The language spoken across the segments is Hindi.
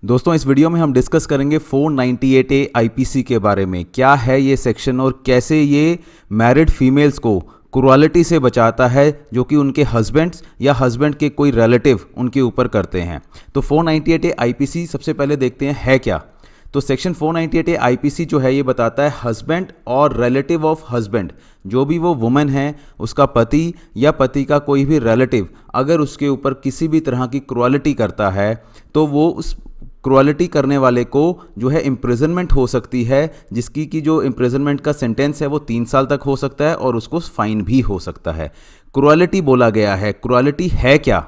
दोस्तों इस वीडियो में हम डिस्कस करेंगे 498A आईपीसी के बारे में। क्या है ये सेक्शन और कैसे ये मैरिड फीमेल्स को क्रूअलिटी से बचाता है जो कि उनके हस्बैंड्स या हस्बैंड के कोई रिलेटिव उनके ऊपर करते हैं। तो 498A आईपीसी सबसे पहले देखते हैं है क्या। तो सेक्शन 498A आईपीसी जो है ये बताता है हस्बैंड और रिलेटिव ऑफ हस्बैंड, जो भी वो वुमेन है उसका पति या पति का कोई भी रिलेटिव अगर उसके ऊपर किसी भी तरह की क्रूअलिटी करता है तो वो उस क्रूअलिटी करने वाले को जो है इम्प्रिजनमेंट हो सकती है, जिसकी की जो इम्प्रिजनमेंट का सेंटेंस है वो 3 साल तक हो सकता है और उसको फाइन भी हो सकता है। क्रूअलिटी बोला गया है, क्रूअलिटी है क्या?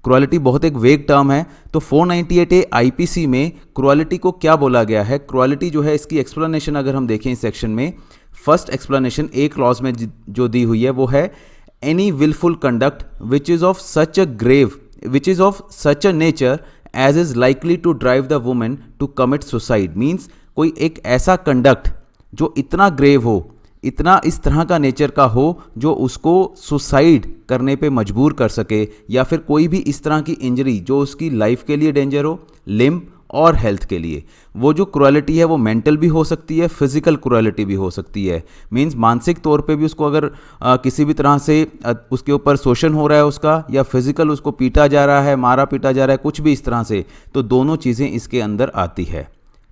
क्रूअलिटी बहुत एक वेग टर्म है। तो 498A आईपीसी में क्रूअलिटी को क्या बोला गया है? क्रूअलिटी जो है इसकी एक्सप्लेनेशन अगर हम देखें इस सेक्शन में, फर्स्ट एक्सप्लेनेशन एक क्लॉज में जो दी हुई है वो है any wilful conduct which is of such a nature as is likely to drive the women to commit suicide. Means कोई एक ऐसा कंडक्ट जो इतना ग्रेव हो, इतना इस तरह का नेचर का हो जो उसको सुसाइड करने पे मजबूर कर सके, या फिर कोई भी इस तरह की इंजरी जो उसकी लाइफ के लिए डेंजर हो, लिम्ब और हेल्थ के लिए। वो जो क्रूअलिटी है वो मेंटल भी हो सकती है, फिजिकल क्रूअलिटी भी हो सकती है। मींस मानसिक तौर पे भी उसको अगर किसी भी तरह से उसके ऊपर शोषण हो रहा है उसका, या फिजिकल उसको पीटा जा रहा है, मारा पीटा जा रहा है, कुछ भी इस तरह से, तो दोनों चीज़ें इसके अंदर आती है।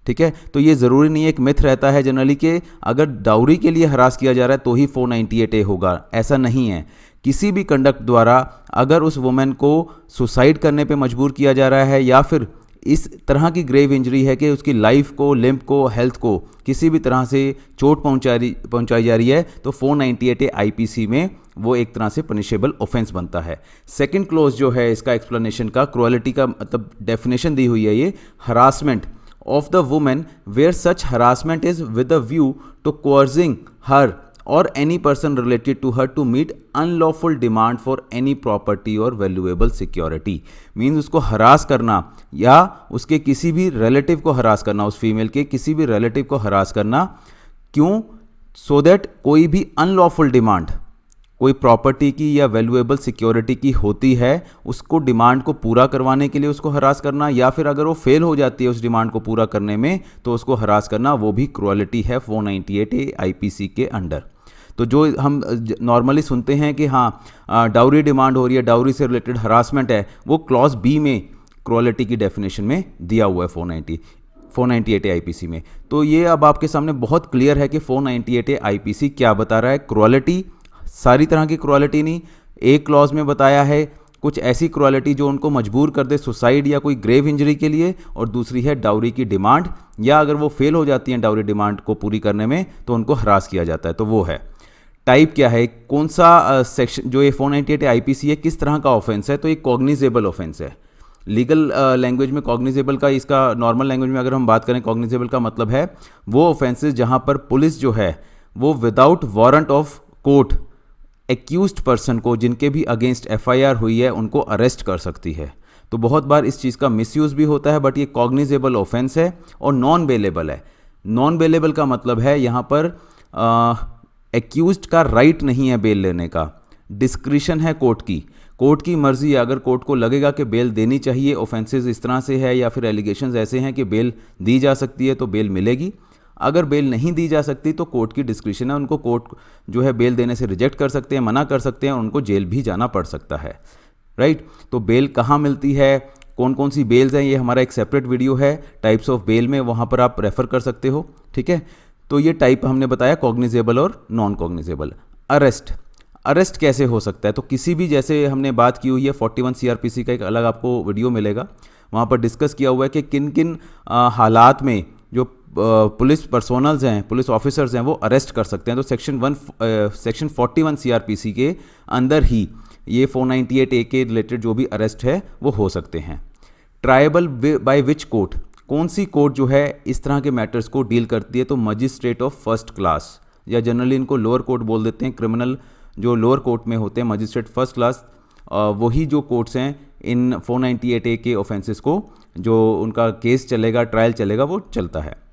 ठीक है, तो ये ज़रूरी नहीं है, एक मिथ रहता है जनरली कि अगर डाउरी के लिए हरास किया जा रहा है तो ही 498A होगा। ऐसा नहीं है। किसी भी कंडक्ट द्वारा अगर उस वुमेन को सुसाइड करने पे मजबूर किया जा रहा है, या फिर इस तरह की ग्रेव इंजरी है कि उसकी लाइफ को, लिम्ब को, हेल्थ को किसी भी तरह से चोट पहुंचाई जा रही है, तो 498A आईपीसी में वो एक तरह से पनिशेबल ऑफेंस बनता है। सेकंड क्लोज जो है इसका एक्सप्लेनेशन का, क्रूअलिटी का मतलब डेफिनेशन दी हुई है ये, harassment of the woman where such harassment is with a view to coercing her or any person related to her to meet unlawful demand for any property or valuable security। Means उसको हरास करना या उसके किसी भी रिलेटिव को हरास करना, उस फीमेल के किसी भी रिलेटिव को हरास करना, क्यों? सो दैट कोई भी अनलॉफुल डिमांड कोई प्रॉपर्टी की या वैल्यूएबल सिक्योरिटी की होती है, उसको डिमांड को पूरा करवाने के लिए उसको हरास करना, या फिर अगर वो फेल हो जाती है उस डिमांड को पूरा करने में तो उसको हरास करना, वो भी क्रूअलिटी है 498A आईपीसी के अंडर। तो जो हम नॉर्मली सुनते हैं कि हाँ डाउरी डिमांड हो रही है, डाउरी से रिलेटेड हरासमेंट है, वो क्लॉज बी में क्रूअलिटी की डेफिनेशन में दिया हुआ है 498A आईपीसी में। तो ये अब आपके सामने बहुत क्लियर है कि 498A आईपीसी क्या बता रहा है। क्रूअलिटी, सारी तरह की क्रूअलिटी नहीं, एक क्लॉज में बताया है कुछ ऐसी क्रूअलिटी जो उनको मजबूर कर दे सुसाइड या कोई ग्रेव इंजरी के लिए, और दूसरी है डाउरी की डिमांड, या अगर वो फेल हो जाती हैं डाउरी डिमांड को पूरी करने में तो उनको हरास किया जाता है। तो वो है टाइप क्या है, कौन सा सेक्शन जो ये 498A आईपीसी है किस तरह का ऑफेंस है। तो ये कॉग्निजेबल ऑफेंस है। लीगल लैंग्वेज में कॉग्निजेबल का, इसका नॉर्मल लैंग्वेज में अगर हम बात करें, कॉग्निजेबल का मतलब है वो ऑफेंसेस जहां पर पुलिस जो है वो without warrant of court accused person को, जिनके भी अगेंस्ट एफआईआर हुई है, उनको अरेस्ट कर सकती है। तो बहुत बार इस चीज़ का मिसयूज भी होता है, बट ये कॉग्निजेबल ऑफेंस है और नॉन बेलेबल है। नॉन बेलेबल का मतलब है यहाँ पर एक्यूज्ड का राइट नहीं है बेल लेने का, डिस्क्रिशन है कोर्ट की मर्जी है। अगर कोर्ट को लगेगा कि बेल देनी चाहिए, ऑफेंसेस इस तरह से है या फिर एलिगेशंस ऐसे हैं कि बेल दी जा सकती है, तो बेल मिलेगी। अगर बेल नहीं दी जा सकती तो कोर्ट की डिस्क्रिशन है, उनको कोर्ट जो है बेल देने से रिजेक्ट कर सकते हैं, मना कर सकते हैं, और उनको जेल भी जाना पड़ सकता है। राइट, तो बेल कहाँ मिलती है, कौन कौन सी बेल्स हैं, ये हमारा एक सेपरेट वीडियो है टाइप्स ऑफ बेल में, वहाँ पर आप रेफर कर सकते हो। ठीक है, तो ये टाइप हमने बताया कॉग्निजेबल और नॉन कॉग्निजेबल। अरेस्ट कैसे हो सकता है? तो किसी भी, जैसे हमने बात की हुई है 41 सीआरपीसी का एक अलग आपको वीडियो मिलेगा, वहाँ पर डिस्कस किया हुआ है कि किन किन हालात में जो पुलिस पर्सोनल्स हैं, पुलिस ऑफिसर्स हैं, वो अरेस्ट कर सकते हैं। तो सेक्शन 41 सीआरपीसी के अंदर ही ये 498A के रिलेटेड जो भी अरेस्ट है वो हो सकते हैं। ट्रायबल बाय विच कोर्ट, कौन सी कोर्ट जो है इस तरह के मैटर्स को डील करती है? तो मजिस्ट्रेट ऑफ फर्स्ट क्लास, या जनरली इनको लोअर कोर्ट बोल देते हैं। क्रिमिनल जो लोअर कोर्ट में होते हैं मजिस्ट्रेट फर्स्ट क्लास, वही जो कोर्ट्स हैं इन 498A के ऑफेंसेस को, जो उनका केस चलेगा, ट्रायल चलेगा, वो चलता है।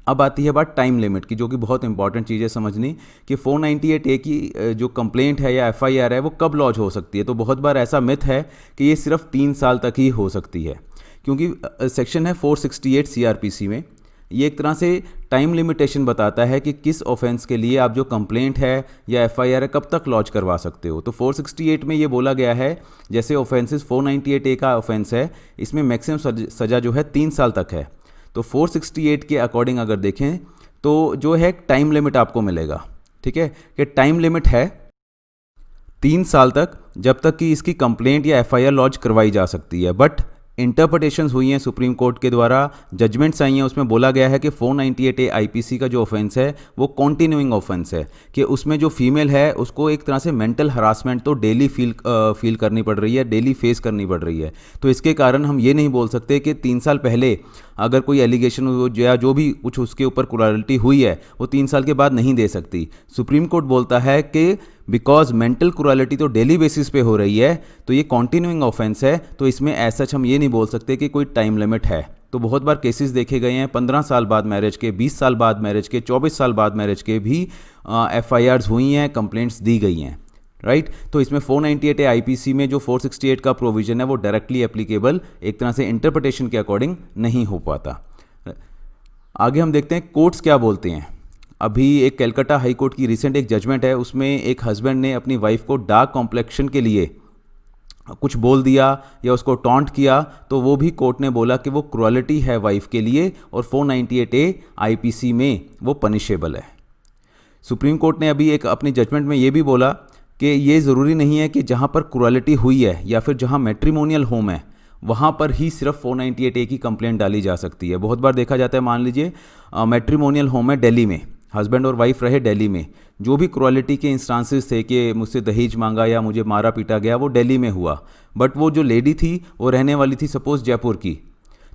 अब आती है बात टाइम लिमिट की, जो कि बहुत इंपॉर्टेंट चीज़ है समझनी, कि 498A की जो कंप्लेंट है या एफआईआर है वो कब लॉन्च हो सकती है। तो बहुत बार ऐसा मिथ है कि ये सिर्फ 3 साल तक ही हो सकती है, क्योंकि सेक्शन है 468 सीआरपीसी में, ये एक तरह से टाइम लिमिटेशन बताता है कि किस ऑफेंस के लिए आप जो कंप्लेंट है या एफआईआर है कब तक लॉन्च करवा सकते हो। तो 468 में ये बोला गया है, जैसे ऑफेंसेस 498A का ऑफेंस है, इसमें मैक्सिमम सज़ा जो है 3 साल तक है। तो 468 के अकॉर्डिंग अगर देखें तो जो है टाइम लिमिट आपको मिलेगा, ठीक है, कि टाइम लिमिट है 3 साल तक, जब तक कि इसकी कंप्लेंट या एफआईआर लॉन्च करवाई जा सकती है। बट इंटरप्रिटेशंस हुई हैं सुप्रीम कोर्ट के द्वारा, जजमेंट्स आई हैं, उसमें बोला गया है कि 498A आईपीसी का जो ऑफेंस है वो कॉन्टिन्यूइंग ऑफेंस है, कि उसमें जो फीमेल है उसको एक तरह से मेंटल हरासमेंट तो डेली फील करनी पड़ रही है, डेली फेस करनी पड़ रही है। तो इसके कारण हम ये नहीं बोल सकते कि 3 साल पहले अगर कोई एलिगेशन हो या जो भी कुछ उसके ऊपर क्रूरल्टी हुई है वो 3 साल के बाद नहीं दे सकती। सुप्रीम कोर्ट बोलता है कि बिकॉज मेंटल क्रूरल्टी तो डेली बेसिस पे हो रही है, तो ये कॉन्टिन्यूइंग ऑफेंस है, तो इसमें ऐसा हम ये नहीं बोल सकते कि कोई टाइम लिमिट है। तो बहुत बार केसेस देखे गए हैं 15 साल बाद मैरिज के, 20 साल बाद मैरिज के, 24 साल बाद मैरिज के भी एफआईआर्स हुई हैं, कंप्लेंट्स दी गई हैं, राइट। तो इसमें 498A आईपीसी में जो 468 का प्रोविजन है वो डायरेक्टली एप्लीकेबल एक तरह से इंटरप्रिटेशन के अकॉर्डिंग नहीं हो पाता। आगे हम देखते हैं कोर्ट्स क्या बोलते हैं। अभी एक कलकत्ता हाई कोर्ट की रिसेंट एक जजमेंट है, उसमें एक हस्बैंड ने अपनी वाइफ को डार्क कॉम्प्लेक्शन के लिए कुछ बोल दिया या उसको टॉन्ट किया, तो वो भी कोर्ट ने बोला कि वो क्रूरल्टी है वाइफ के लिए और 498A आईपीसी में वो पनिशेबल है। सुप्रीम कोर्ट ने अभी एक अपनी जजमेंट में ये भी बोला कि ये ज़रूरी नहीं है कि जहाँ पर क्रूरल्टी हुई है या फिर जहाँ मैट्रिमोनियल होम है वहाँ पर ही सिर्फ 498A की कंप्लेंट डाली जा सकती है। बहुत बार देखा जाता है, मान लीजिए मैट्रिमोनियल होम है दिल्ली में, हस्बैंड और वाइफ रहे दिल्ली में, जो भी क्रूरल्टी के इंस्टांसेस थे कि मुझसे दहेज मांगा या मुझे मारा पीटा गया, वो दिल्ली में हुआ। बट वो जो लेडी थी वो रहने वाली थी सपोज़ जयपुर की,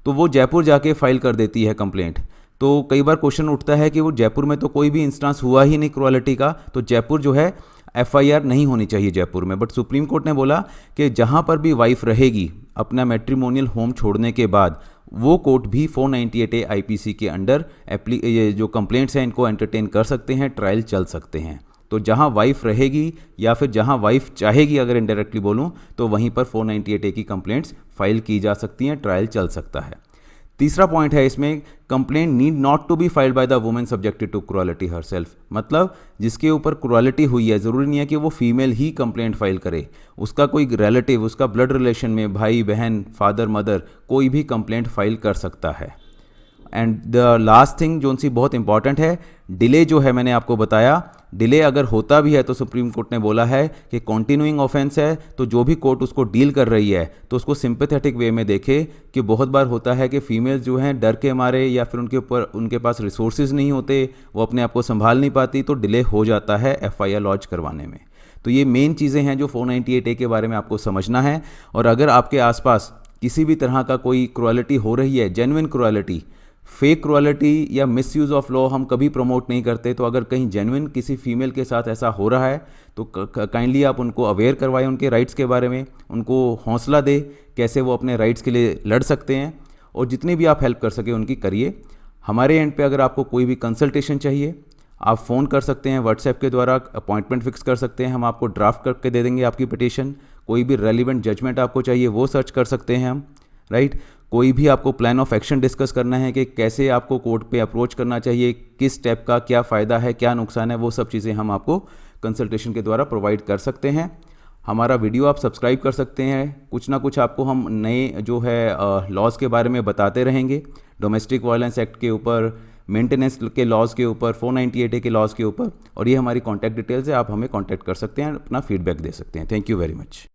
तो वो जयपुर जाके फाइल कर देती है कंप्लेंट। तो कई बार क्वेश्चन उठता है कि वो जयपुर में तो कोई भी इंस्टांस हुआ ही नहीं क्रूरल्टी का, तो जयपुर जो है एफआईआर नहीं होनी चाहिए जयपुर में। बट सुप्रीम कोर्ट ने बोला कि जहाँ पर भी वाइफ रहेगी अपना मैट्रिमोनियल होम छोड़ने के बाद, वो कोर्ट भी 498A आईपीसी के अंडर ये जो कंप्लेंट्स हैं इनको एंटरटेन कर सकते हैं, ट्रायल चल सकते हैं। तो जहां वाइफ रहेगी या फिर जहां वाइफ चाहेगी, अगर इनडायरेक्टली बोलूं, तो वहीं पर 498A की कंप्लेंट्स फाइल की जा सकती हैं, ट्रायल चल सकता है। तीसरा पॉइंट है इसमें, complaint need not to be filed by the women subjected to cruelty herself. मतलब जिसके ऊपर क्रूरल्टी हुई है, ज़रूरी नहीं है कि वो फीमेल ही कंप्लेंट फाइल करे, उसका कोई रिलेटिव, उसका ब्लड रिलेशन में भाई बहन, फादर मदर, कोई भी कंप्लेंट फाइल कर सकता है। एंड द लास्ट थिंग जो उनसी बहुत इंपॉर्टेंट है, डिले जो है मैंने आपको बताया, डिले अगर होता भी है तो सुप्रीम कोर्ट ने बोला है कि कॉन्टिन्यूइंग ऑफेंस है, तो जो भी कोर्ट उसको डील कर रही है तो उसको सिंपैथेटिक वे में देखे। कि बहुत बार होता है कि फीमेल्स जो हैं डर के मारे या फिर उनके पास रिसोर्सेज नहीं होते, वो अपने आप को संभाल नहीं पाती, तो डिले हो जाता है एफआईआर लॉन्च करवाने में। तो ये मेन चीज़ें हैं जो 498A के बारे में आपको समझना है। और अगर आपके आसपास किसी भी तरह का कोई क्रूरल्टी हो रही है, जेन्युइन क्रूरल्टी, फेक क्रूरल्टी या मिसयूज़ ऑफ लॉ हम कभी प्रमोट नहीं करते, तो अगर कहीं जेन्युइन किसी फीमेल के साथ ऐसा हो रहा है तो काइंडली आप उनको अवेयर करवाएं उनके राइट्स के बारे में, उनको हौसला दें कैसे वो अपने राइट्स के लिए लड़ सकते हैं, और जितनी भी आप हेल्प कर सके उनकी करिए। हमारे एंड पे अगर आपको कोई भी कंसल्टेशन चाहिए, आप फ़ोन कर सकते हैं, व्हाट्सएप के द्वारा अपॉइंटमेंट फिक्स कर सकते हैं, हम आपको ड्राफ्ट करके दे देंगे आपकी पिटीशन। कोई भी रेलिवेंट जजमेंट आपको चाहिए वो सर्च कर सकते हैं हम, राइट। कोई भी आपको प्लान ऑफ एक्शन डिस्कस करना है कि कैसे आपको कोर्ट पे अप्रोच करना चाहिए, किस स्टेप का क्या फ़ायदा है, क्या नुकसान है, वो सब चीज़ें हम आपको कंसल्टेशन के द्वारा प्रोवाइड कर सकते हैं। हमारा वीडियो आप सब्सक्राइब कर सकते हैं, कुछ ना कुछ आपको हम नए जो है लॉज़ के बारे में बताते रहेंगे, डोमेस्टिक वायलेंस एक्ट के ऊपर, मेंटेनेंस के लॉज़ के ऊपर, 498A के लॉज़ के ऊपर। और ये हमारी कॉन्टैक्ट डिटेल्स है, आप हमें कॉन्टैक्ट कर सकते हैं, अपना फीडबैक दे सकते हैं। Thank you very much.